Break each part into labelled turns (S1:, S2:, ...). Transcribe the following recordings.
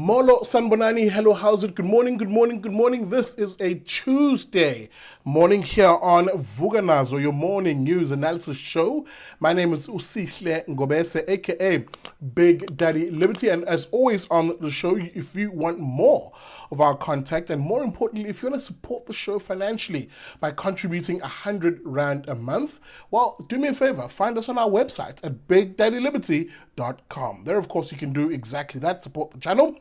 S1: Molo Sanbonani, hello, how's it? Good morning, good morning, good morning. This is a Tuesday morning here on Vuka Nazo, your morning news analysis show. My name is Usihle Ngobese, aka Big Daddy Liberty. And as always on the show, if you want more of our contact, and more importantly, if you want to support the show financially by contributing 100 Rand a month, well, do me a favor, find us on our website at bigdaddyliberty.com. There, of course, you can do exactly that, support the channel.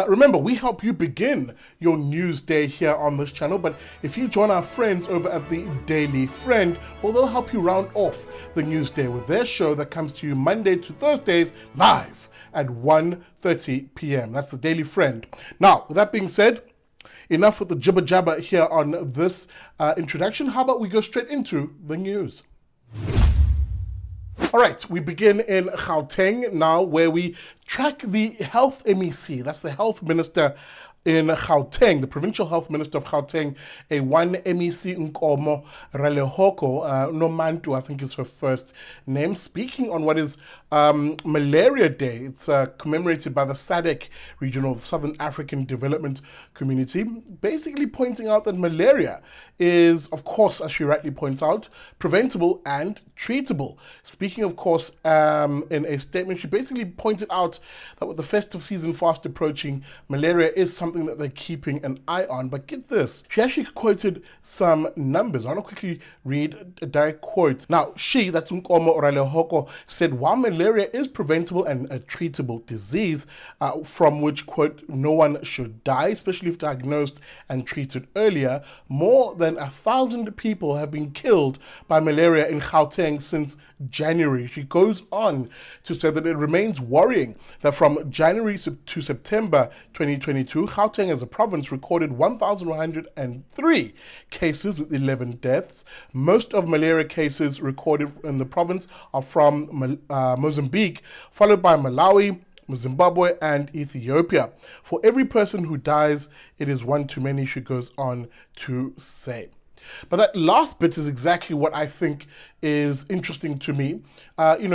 S1: Remember, we help you begin your news day here on this channel, but if you join our friends over at the Daily Friend, well, they'll help you round off the news day with their show that comes to you Monday to Thursdays live at 1:30 p.m. That's the Daily Friend. Now, with that being said, enough with the jibber jabber here on this introduction. How about we go straight into the news? All right, we begin in Gauteng now, where we track the health MEC, that's the health minister in Gauteng, the provincial health minister of Gauteng, a one MEC Nkomo Ralehoko, Nomantu, I think is her first name, speaking on what is Malaria Day. It's commemorated by the SADC regional Southern African Development Community, basically pointing out that malaria is, of course, as she rightly points out, preventable and treatable. Speaking, of course, in a statement, she basically pointed out that with the festive season fast approaching, malaria is something that they're keeping an eye on. But get this, she actually quoted some numbers. I want to quickly read a direct quote. Now, that's Nkomo Ralehoko, said while malaria is preventable and a treatable disease from which, quote, no one should die, especially if diagnosed and treated earlier, more than 1,000 people have been killed by malaria in Gauteng since January. She goes on to say that it remains worrying that from January to September 2022, Gauteng as a province recorded 1,103 cases with 11 deaths. Most of malaria cases recorded in the province are from Mozambique, followed by Malawi, Zimbabwe, and Ethiopia. For every person who dies, it is one too many, she goes on to say. But that last bit is exactly what I think is interesting to me.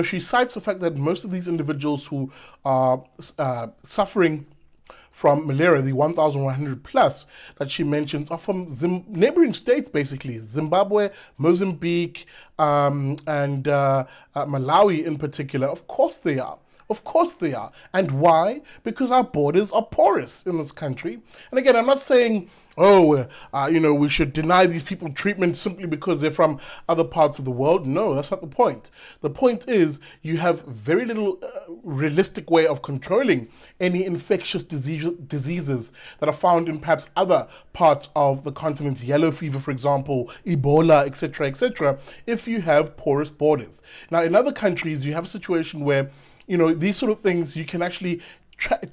S1: She cites the fact that most of these individuals who are suffering from malaria, the 1,100 plus that she mentions, are from neighboring states, basically, Zimbabwe, Mozambique, and Malawi in particular. Of course they are. Of course they are. And why? Because our borders are porous in this country. And again, I'm not saying, we should deny these people treatment simply because they're from other parts of the world. No, that's not the point. The point is you have very little realistic way of controlling any infectious diseases that are found in perhaps other parts of the continent, yellow fever, for example, Ebola, etc., if you have porous borders. Now, in other countries, you have a situation where these sort of things you can actually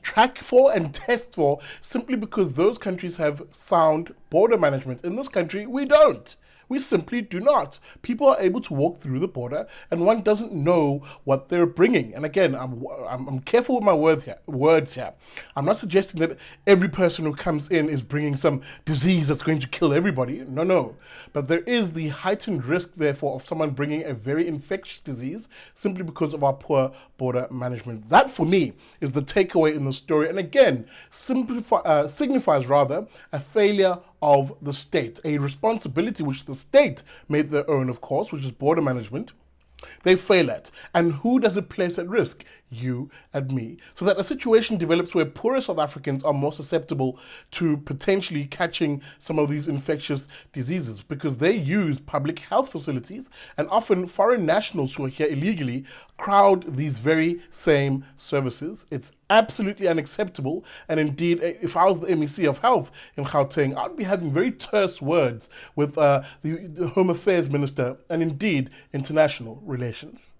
S1: track for and test for simply because those countries have sound border management. In this country, we don't. We simply do not. People are able to walk through the border and one doesn't know what they're bringing. And again, I'm careful with my words here. I'm not suggesting that every person who comes in is bringing some disease that's going to kill everybody. No. But there is the heightened risk, therefore, of someone bringing a very infectious disease simply because of our poor border management. That, for me, is the takeaway in the story. And again, signifies rather a failure of the state, a responsibility which the state made their own, of course, which is border management. They fail at. And who does it place at risk? You and me. So that a situation develops where poorer South Africans are more susceptible to potentially catching some of these infectious diseases because they use public health facilities, and often foreign nationals who are here illegally crowd these very same services. It's absolutely unacceptable. And indeed, if I was the MEC of Health in Gauteng, I'd be having very terse words with the Home Affairs Minister and indeed International Relations.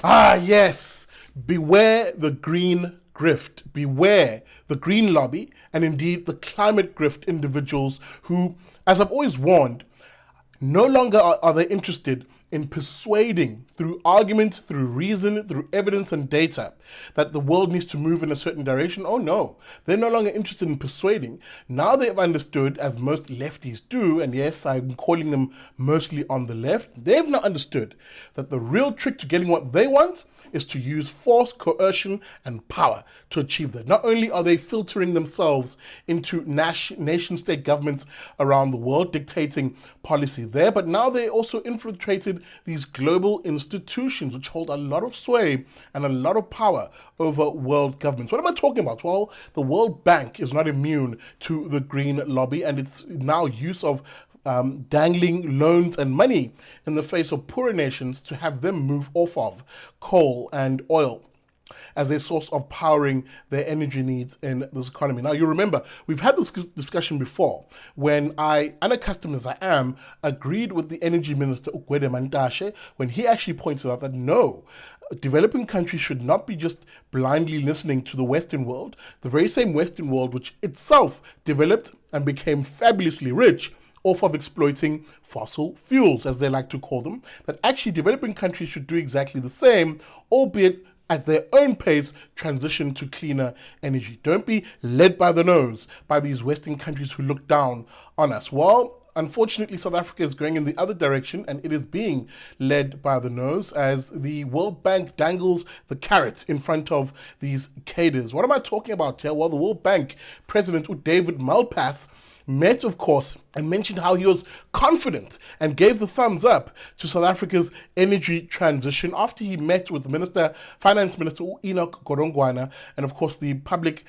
S1: Yes, beware the green grift, beware the green lobby, and indeed the climate grift individuals who, as I've always warned, no longer are they interested in persuading through argument, through reason, through evidence and data that the world needs to move in a certain direction. Oh no, they're no longer interested in persuading. Now they've understood, as most lefties do, and yes, I'm calling them mostly on the left, they've now understood that the real trick to getting what they want is to use force, coercion, and power to achieve that. Not only are they filtering themselves into nation-state governments around the world, dictating policy there, but now they also infiltrated these global institutions which hold a lot of sway and a lot of power over world governments. What am I talking about? Well, the World Bank is not immune to the green lobby, and its now use of dangling loans and money in the face of poorer nations to have them move off of coal and oil as a source of powering their energy needs in this economy. Now, you remember, we've had this discussion before when I, unaccustomed as I am, agreed with the Energy Minister, Ukwede Mantashe, when he actually pointed out that no, developing countries should not be just blindly listening to the Western world, the very same Western world which itself developed and became fabulously rich off of exploiting fossil fuels, as they like to call them, that actually developing countries should do exactly the same, albeit at their own pace, transition to cleaner energy. Don't be led by the nose by these Western countries who look down on us. Well, unfortunately, South Africa is going in the other direction, and it is being led by the nose as the World Bank dangles the carrot in front of these cadres. What am I talking about here? Well, the World Bank President David Malpass met, of course, and mentioned how he was confident and gave the thumbs up to South Africa's energy transition after he met with Finance Minister Enoch Godongwana and, of course, the Public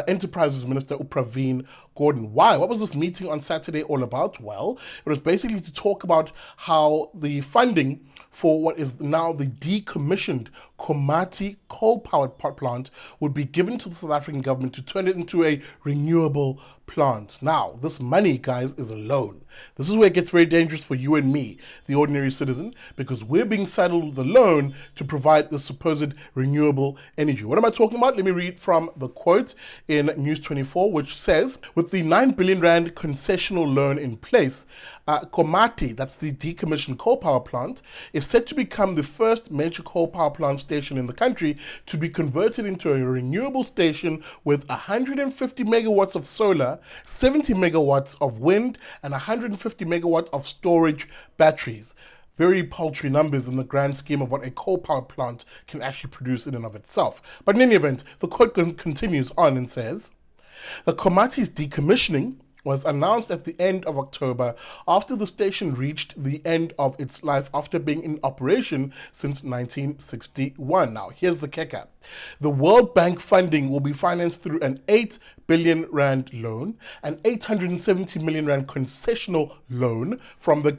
S1: Enterprises Minister Pravin Gordhan. Why? What was this meeting on Saturday all about? Well, it was basically to talk about how the funding for what is now the decommissioned Komati coal-powered plant would be given to the South African government to turn it into a renewable plant. Now, this money, guys, is a loan. This is where it gets very dangerous for you and me, the ordinary citizen, because we're being saddled with a loan to provide the supposed renewable energy. What am I talking about? Let me read from the quote in News 24, which says, with the 9 billion rand concessional loan in place, Komati, that's the decommissioned coal power plant, is set to become the first major coal power plant station in the country to be converted into a renewable station with 150 megawatts of solar, 70 megawatts of wind, and 150 megawatts of storage batteries. Very paltry numbers in the grand scheme of what a coal power plant can actually produce in and of itself. But in any event, the quote continues on and says, the Komati's decommissioning was announced at the end of October after the station reached the end of its life after being in operation since 1961. Now, here's the kicker. The World Bank funding will be financed through an 8 billion rand loan, an 870 million rand concessional loan from the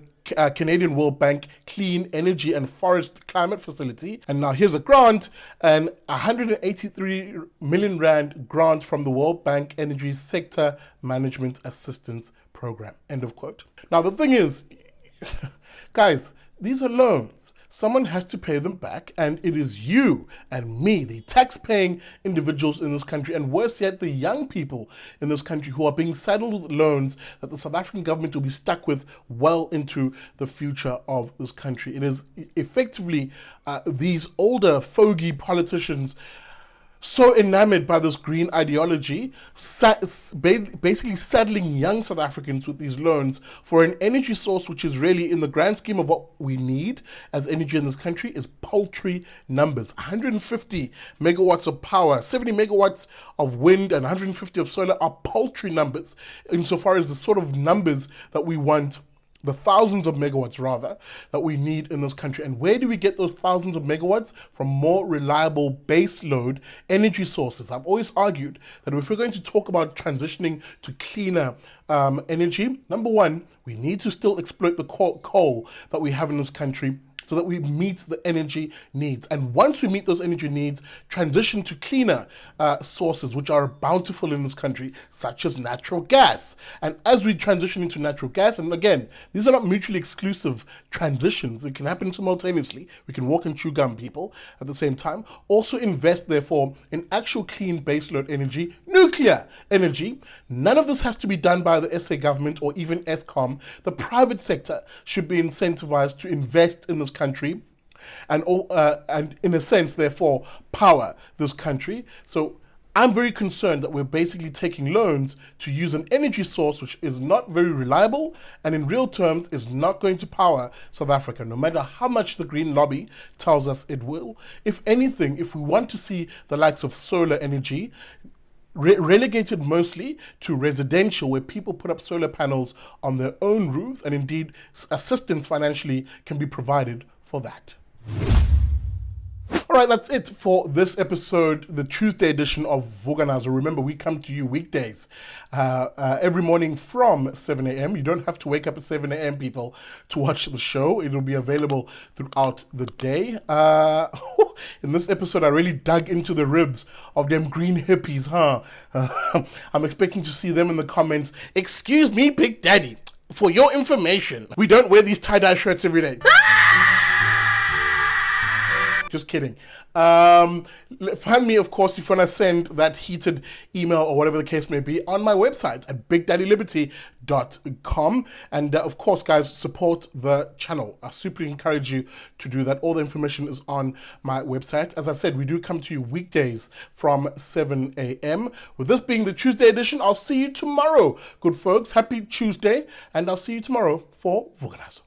S1: Canadian World Bank Clean Energy and Forest Climate Facility. And now here's a grant, an 183 million rand grant from the World Bank Energy Sector Management Assistance Program. End of quote. Now the thing is, guys, these are loans. Someone has to pay them back, and it is you and me, the tax-paying individuals in this country, and worse yet, the young people in this country who are being saddled with loans that the South African government will be stuck with well into the future of this country. It is effectively these older fogey politicians so enamored by this green ideology, basically saddling young South Africans with these loans for an energy source which is really, in the grand scheme of what we need as energy in this country, is paltry numbers. 150 megawatts of power, 70 megawatts of wind, and 150 of solar are paltry numbers insofar as the sort of numbers that we want, the thousands of megawatts rather, that we need in this country. And where do we get those thousands of megawatts? From more reliable base load energy sources. I've always argued that if we're going to talk about transitioning to cleaner energy, number one, we need to still exploit the coal that we have in this country so that we meet the energy needs. And once we meet those energy needs, transition to cleaner sources, which are bountiful in this country, such as natural gas. And as we transition into natural gas, and again, these are not mutually exclusive transitions. It can happen simultaneously. We can walk and chew gum, people, at the same time. Also invest, therefore, in actual clean baseload energy, nuclear energy. None of this has to be done by the SA government or even Eskom. The private sector should be incentivized to invest in this country and in a sense, therefore, power this country. So I'm very concerned that we're basically taking loans to use an energy source which is not very reliable and in real terms is not going to power South Africa, no matter how much the Green Lobby tells us it will. If anything, if we want to see the likes of solar energy relegated mostly to residential, where people put up solar panels on their own roofs, and indeed assistance financially can be provided for that. All right, that's it for this episode, the Tuesday edition of Vuka Nazo. Remember, we come to you weekdays every morning from 7 a.m. You don't have to wake up at 7 a.m., people, to watch the show. It'll be available throughout the day. In this episode, I really dug into the ribs of them green hippies, I'm expecting to see them in the comments. Excuse me, Big Daddy, for your information, we don't wear these tie-dye shirts every day. Just kidding. Find me, of course, if you want to send that heated email or whatever the case may be on my website at bigdaddyliberty.com. And of course, guys, support the channel. I super encourage you to do that. All the information is on my website. As I said, we do come to you weekdays from 7 a.m. With this being the Tuesday edition, I'll see you tomorrow. Good folks, happy Tuesday, and I'll see you tomorrow for Vuka Nazo.